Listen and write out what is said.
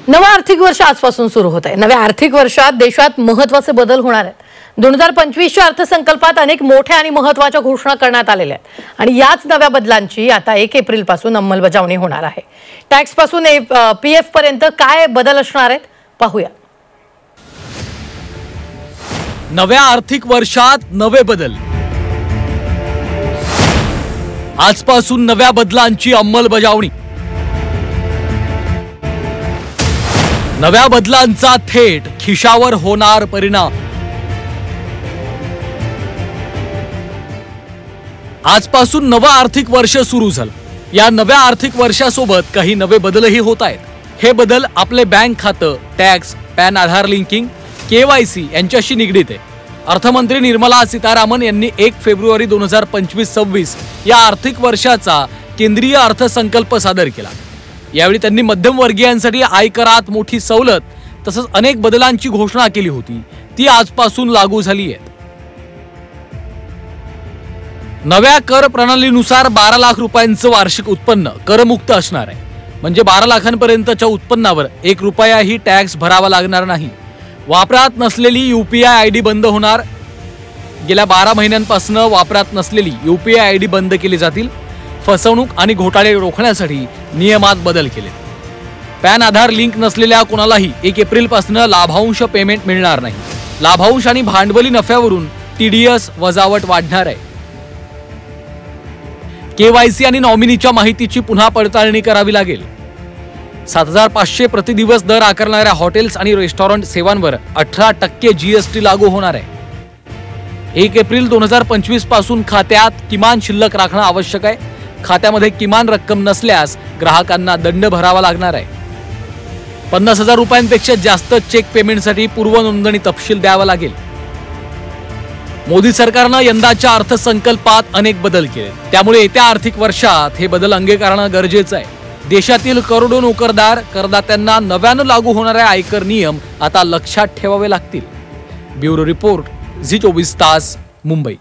नवं आर्थिक वर्ष आजपासून सुरू होत आहे। नव्या आर्थिक वर्षात देशात महत्त्वाचे बदल होणार आहेत। 2025च्या अर्थसंकल्पात अनेक मोठ्या आणि महत्त्वाच्या घोषणा करण्यात आलेल्या आहेत आणि याच नव्या बदलांची आता 1 एप्रिल पासून अंमलबजावणी होणार आहे। टॅक्स पासून पीएफ पर्यंत काय बदल असणार आहेत पाहूया। नव्या आर्थिक वर्षात नवे बदल। आजपासून नव्या बदलांची अंमलबजावणी। नव्या बदलांचा थेट खिशावर होणार परिणाम। आजपासून नवं आर्थिक वर्ष सुरू झालं। या नव्या आर्थिक वर्षासोबत काही नवे बदलही होत आहेत। हे बदल आपले बँक खातं, टॅक्स, पॅन आधार लिंकिंग, केवायसी यांच्याशी निगडीत आहे। अर्थमंत्री निर्मला सीतारामन यांनी 1 फेब्रुवारी 2025-26 या आर्थिक वर्षाचा केंद्रीय अर्थसंकल्प सादर केला। यावेळी त्यांनी मध्यमवर्गीयांसाठी आयकरात मोठी सवलत तसंच अनेक बदलांची घोषणा केली होती। ती आजपासून लागू झाली आहे। नव्या कर प्रणालीनुसार 12 लाख रुपयांचं वार्षिक उत्पन्न करमुक्त असणार आहे। म्हणजे 12 लाखांपर्यंतच्या उत्पन्नावर 1 रुपयाही टॅक्स भरावा लागणार नाही। वापरात नसलेली यूपीआय आयडी बंद होणार। गेल्या 12 महिन्यांपासून वापरात नसलेली यूपीआय आयडी बंद केली जातील। फसवणूक आणि घोटाळे रोखण्यासाठी नियमात बदल केले। पॅन आधार लिंक नसलेल्या कोणालाही 1 एप्रिल पासून लाभांश पेमेंट मिळणार नाही। लाभांश आणि भांडवली नफ्यावरून टीडीएस वजावट वाढणार आहे। केवायसी आणि नॉमिनीच्या माहितीची पुन्हा पडताळणी करावी लागेल। 7500 प्रति दिवस दर आकारणाऱ्या हॉटेल्स आणि रेस्टॉरंट सेवांवर 18% जीएसटी लागू होणार आहे। 1 एप्रिल 2025 पासून खात्यात किमान शिल्लक राखणं आवश्यक आहे। खात्यामध्ये किमान रक्कम नसल्यास ग्राहकांना दंड भरावा लागणार आहे। 50,000 रुपयांपेक्षा जास्त चेक पेमेंटसाठी पूर्व नोंदणी तपशील द्यावा लागेल। मोदी सरकारनं यंदाच्या अर्थसंकल्पात अनेक बदल केले, त्यामुळे येत्या आर्थिक वर्षात हे बदल अंगीकारणं गरजेचं आहे। देशातील करोडो नोकरदार करदात्यांना नव्यानं लागू होणारे आयकर नियम आता लक्षात ठेवावे लागतील। ब्युरो रिपोर्ट, झी 24 तास, मुंबई।